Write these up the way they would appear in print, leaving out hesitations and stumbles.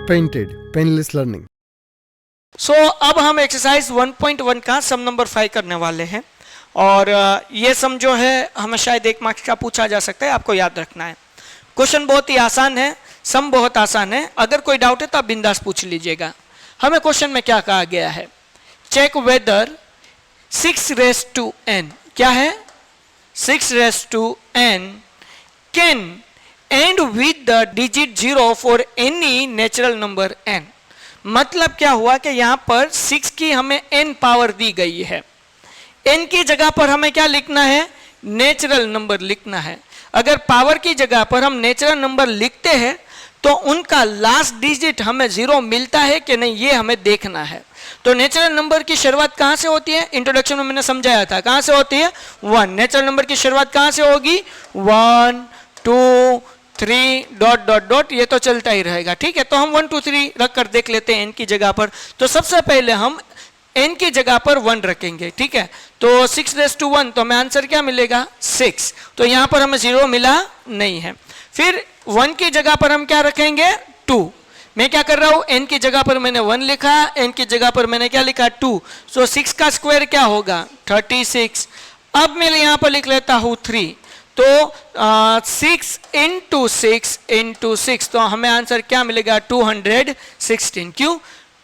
Painted painless learning. सो अब हम exercise 1.1 का सम नंबर 5 करने वाले हैं और ये सम जो है हमें शायद 1 मार्क्स का पूछा जा सकता है, आपको याद रखना है। क्वेश्चन बहुत ही आसान है, सम बहुत आसान है। अगर कोई डाउट है तो आप बिंदास पूछ लीजिएगा। हमें क्वेश्चन में क्या कहा गया है, check whether 6 raise to n, क्या है 6 raise to n can end with the digit 0 for any natural number n। मतलब क्या हुआ कि यहां पर 6 की हमें n पावर दी गई है, n की जगह पर हमें क्या लिखना है, नेचुरल नंबर लिखना है। अगर पावर की जगह पर हम नेचुरल नंबर लिखते हैं तो उनका लास्ट डिजिट हमें 0 मिलता है कि नहीं, ये हमें देखना है। तो नेचुरल नंबर की शुरुआत कहां से होती है, इंट्रोडक्शन में मैंने समझाया था, कहां से होती है 1। नेचुरल नंबर की शुरुआत कहां से होगी 1 2 3 डॉट डॉट डॉट, ये तो चलता ही रहेगा। ठीक है, तो हम 1 2 3 रख कर देख लेते हैं n की जगह पर। तो सबसे पहले हम n की जगह पर 1 रखेंगे। ठीक है, तो 6 रेज़ टू 1, तो हमें आंसर क्या मिलेगा 6। तो यहां पर हमें 0 मिला नहीं है। फिर 1 की जगह पर हम क्या रखेंगे 2। मैं क्या कर रहा हूं, n की जगह पर मैंने 1 लिखा, n की जगह पर मैंने क्या लिखा 2। सो 6 का स्क्वायर क्या होगा 36। अब मैं यहां पर लिख लेता हूं 3। तो 6 इंटू 6 इंटू 6, तो हमें आंसर क्या मिलेगा 216। क्यों,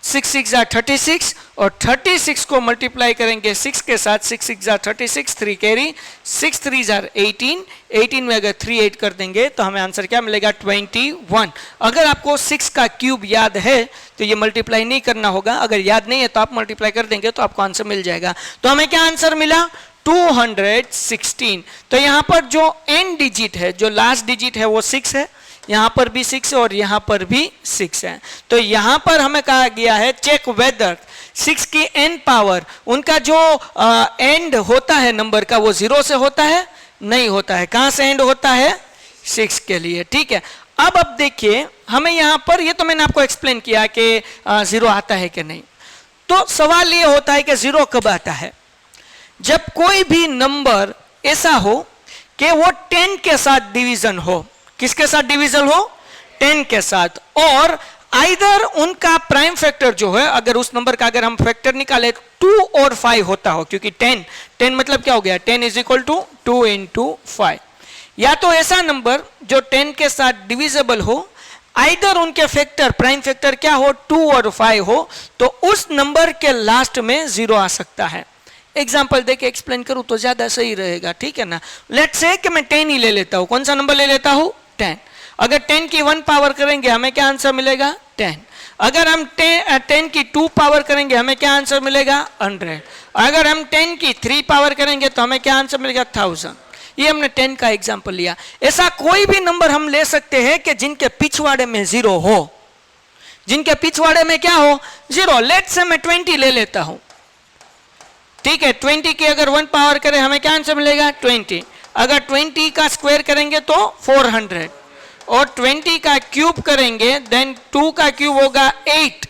6 6 जा 36 और 36 को मल्टीप्लाई करेंगे 6 के साथ, 6 6 जा 36, 3 कैरी, 6 3 जा 18, 18 में अगर 3 8 कर देंगे तो हमें आंसर क्या मिलेगा 21। अगर आपको 6 का क्यूब याद है तो ये मल्टीप्लाई नहीं करना होगा, अगर याद नहीं है तो आप मल्टीप्लाई कर देंगे तो आपको आंसर मिल जाएगा। तो हमें क्या आंसर मिला 216। तो यहां पर जो n डिजिट है, जो लास्ट डिजिट है वो 6 है, यहां पर भी 6 है और यहां पर भी 6 है। तो यहां पर हमें कहा गया है चेक वेदर 6 की n पावर, उनका जो एंड होता है नंबर का वो 0 से होता है, नहीं होता है। कहां से एंड होता है 6 के लिए। ठीक है, अब देखिए हमें यहां पर, ये तो मैंने आपको एक्सप्लेन किया कि 0 आता है कि नहीं। तो सवाल ये होता है कि 0 कब आता है, जब कोई भी नंबर ऐसा हो कि वो 10 के साथ डिवीजन हो। किसके साथ डिवीजन हो 10 के साथ, और आइदर उनका प्राइम फैक्टर जो है, अगर उस नंबर का अगर हम फैक्टर निकाले 2 और 5 होता हो, क्योंकि 10 मतलब क्या हो गया 10 इज इक्वल टू 2 इंटू 5। या तो ऐसा नंबर जो 10 के साथ डिविजिबल हो, आइदर उनके फैक्टर प्राइम फैक्टर क्या हो 2 और 5 हो, तो उस नंबर के लास्ट में 0 आ सकता है। एग्जाम्पल देके एक्सप्लेन करूं तो ज्यादा सही रहेगा। ठीक है ना, लेट्स से कि मैं 10 ही ले लेता हूं। कौन सा नंबर ले लेता हूं 10। अगर 10 की 1 पावर करेंगे हमें क्या आंसर मिलेगा 10। अगर हम 10 की 2 पावर करेंगे हमें क्या आंसर मिलेगा 100। अगर हम 10 की 3 पावर करेंगे तो हमें क्या आंसर मिलेगा 1000। ये हमने 10 का एग्जाम्पल लिया। ऐसा कोई भी नंबर हम ले सकते हैं कि जिनके पिछवाड़े में 0 हो, जिनके पिछवाड़े में क्या हो 0। लेट्स से मैं 20 ले लेता हूं। ठीक है, 20 की अगर 1 पावर करें हमें क्या आंसर मिलेगा 20। अगर 20 का स्क्वायर करेंगे तो 400 और 20 का क्यूब करेंगे देन 2 का क्यूब होगा 8।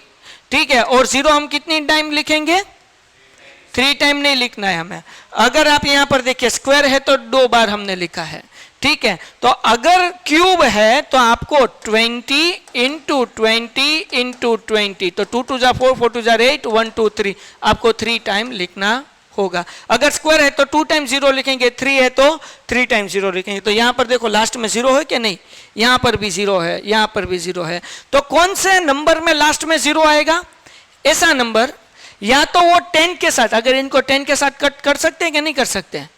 ठीक है, और 0 हम कितनी टाइम लिखेंगे 3 टाइम नहीं लिखना है हमें। अगर आप यहां पर देखिए स्क्वायर है तो 2 बार हमने लिखा है। ठीक है, तो अगर क्यूब है तो आपको 20 इंटू 20 इंटू 20, तो 2 2 जा 4 4 2 जा 8 1 2 3, आपको 3 टाइम लिखना होगा। अगर स्क्वायर है तो 2 टाइम 0 लिखेंगे, 3 है तो 3 टाइम 0 लिखेंगे। तो यहां पर देखो लास्ट में 0 है कि नहीं, यहां पर भी 0 है, यहां पर भी 0 है। तो कौन से नंबर में लास्ट में 0 आएगा, ऐसा नंबर या तो वो 10 के साथ, अगर इनको 10 के साथ कट कर सकते हैं कि नहीं कर सकते हैं,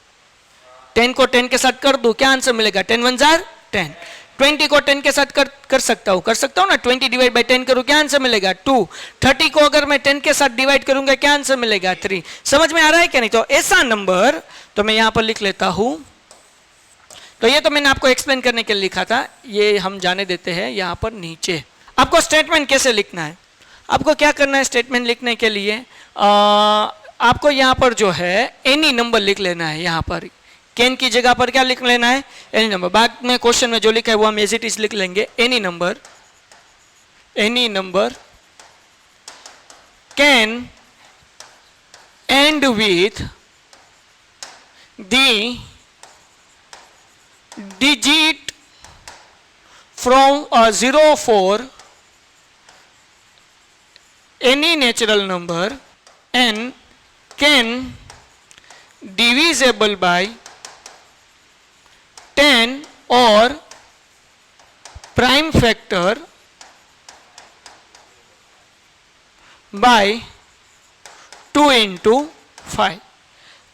10 को 10 के साथ कर दो क्या आंसर मिलेगा 10 1 जार 10। 20 को 10 के साथ कर सकता हूं ना, 20 डिवाइड बाय 10 करूं क्या आंसर मिलेगा 2। 30 को अगर मैं 10 के साथ डिवाइड करूंगा क्या आंसर मिलेगा 3। समझ में आ रहा है क्या नहीं। तो ऐसा नंबर, तो मैं यहां पर लिख लेता हूं। तो ये तो मैंने आपको एक्सप्लेन करने के लिए लिखा था, ये हम जाने देते हैं यहां पर नीचे। आपको स्टेटमेंट कैसे लिखना है, आपको क्या करना है स्टेटमेंट लिखने के लिए, आपको यहां पर जो है एनी नंबर लिख लेना है। यहां पर कैन की जगह पर क्या लिख लेना है एनी नंबर। बाद में क्वेश्चन में जो लिखा है वो हम एज इट इज लिख लेंगे। Any number can and with the digit from 0 4 any natural number n can divisible by 10 or prime factor by 2 into 5।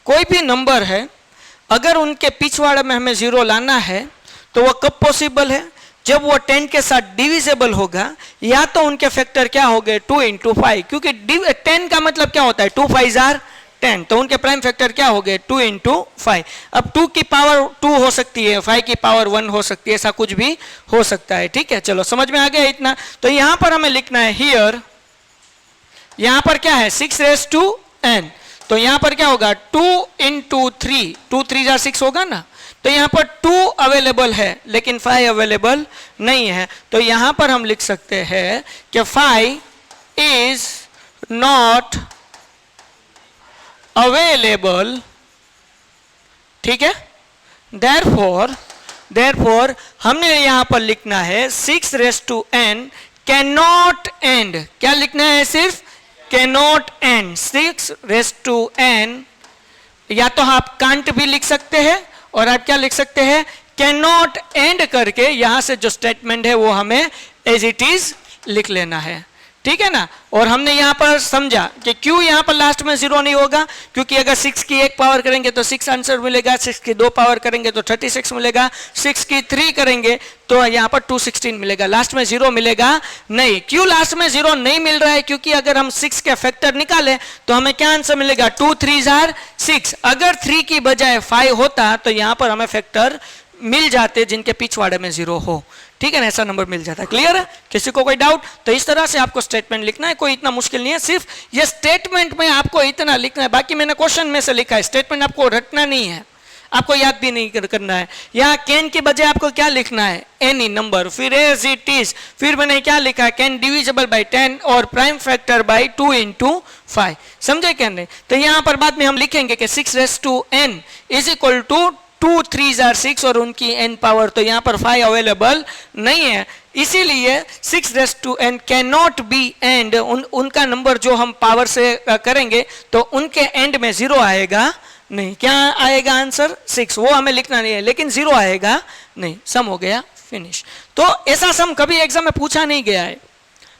कोई भी नंबर है अगर उनके पिछवाड़े में हमें जीरो लाना है तो वो कब पॉसिबल है, जब वो 10 के साथ डिविजिबल होगा या तो उनके फैक्टर क्या हो गए 2 into 5, क्योंकि 10 का मतलब क्या होता है 2 5 are 10, तो उनके प्राइम फैक्टर क्या हो गए 2 into 5। अब 2 की पावर 2 हो सकती है, 5 की पावर 1 हो सकती है, ऐसा कुछ भी हो सकता है। ठीक है, चलो समझ में आ गया इतना। तो यहां पर हमें लिखना है हियर, यहां पर क्या है 6 raised to n, तो यहां पर क्या होगा 2 into 3, 2 3 जा 6 होगा ना, तो यहां पर 2 अवेलेबल है लेकिन 5 अवेलेबल नहीं है, तो यहां पर हम लिख सकते हैं कि 5 इज नॉट अवेलेबल। ठीक है, देयरफॉर हमने यहां पर लिखना है 6 raised to n can not and, क्या लिखना है सिर्फ can not and. 6 raised to n या तो आप कांट भी लिख सकते हैं और आप क्या लिख सकते हैं कैन नॉट एंड करके यहां से जो स्टेटमेंट है वो हमें एज इट इज लिख लेना है। ठीक है ना, और हमने यहां पर समझा कि क्यों यहां पर लास्ट में जीरो नहीं होगा, क्योंकि अगर 6 की 1 पावर करेंगे तो 6 आंसर मिलेगा, 6 की 2 पावर करेंगे तो 36 मिलेगा, 6 की 3 करेंगे तो यहां पर 216 मिलेगा, लास्ट में जीरो मिलेगा नहीं। क्यों लास्ट में जीरो नहीं मिल रहा है, क्योंकि अगर हम 6 के फैक्टर निकालें तो हमें क्या आंसर मिलेगा 2 3 are 6, अगर 3 की बजाय 5 होता तो यहां पर हमें फैक्टर मिल जाते जिनके पिछवाड़े में जीरो हो। ठीक है ना, ऐसा नंबर मिल जाता है। क्लियर है, किसी को कोई डाउट? तो इस तरह से आपको स्टेटमेंट लिखना है, कोई इतना मुश्किल नहीं है, सिर्फ ये स्टेटमेंट में आपको इतना लिखना है, बाकी मैंने क्वेश्चन में से लिखा है, स्टेटमेंट आपको रटना नहीं है, आपको याद भी नहीं करना है। यहाँ कैन के बजाय आपको क्या लिखना है एनी नंबर, फिर एज इट इज, फिर मैंने क्या लिखा है कैन डिविजिबल बाय 10 और प्राइम फैक्टर बाय 2 into 5। समझे क्या नहीं? तो यहाँ पर बाद में हम लिखेंगे कि 6 raised to n is equal to 2 3 are 6 और उनकी n पावर, तो यहाँ पर 5 अवेलेबल नहीं है, इसीलिए 6 raised to n can not be and, उनका नंबर जो हम पावर से करेंगे तो उनके एंड में जीरो आएगा नहीं। क्या आएगा आंसर 6, वो हमें लिखना नहीं है, लेकिन जीरो आएगा नहीं। सम हो गया, फिनिश। तो ऐसा सम कभी एग्जाम में पूछा नहीं गया है,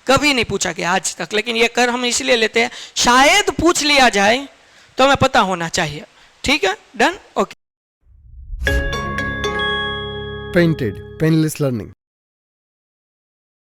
कभी नहीं पूछा गया आज तक, लेकिन ये कर हम इसलिए लेते हैं शायद पूछ लिया जाए तो हमें पता होना चाहिए। ठीक है, done, okay. Painted, Painless Learning।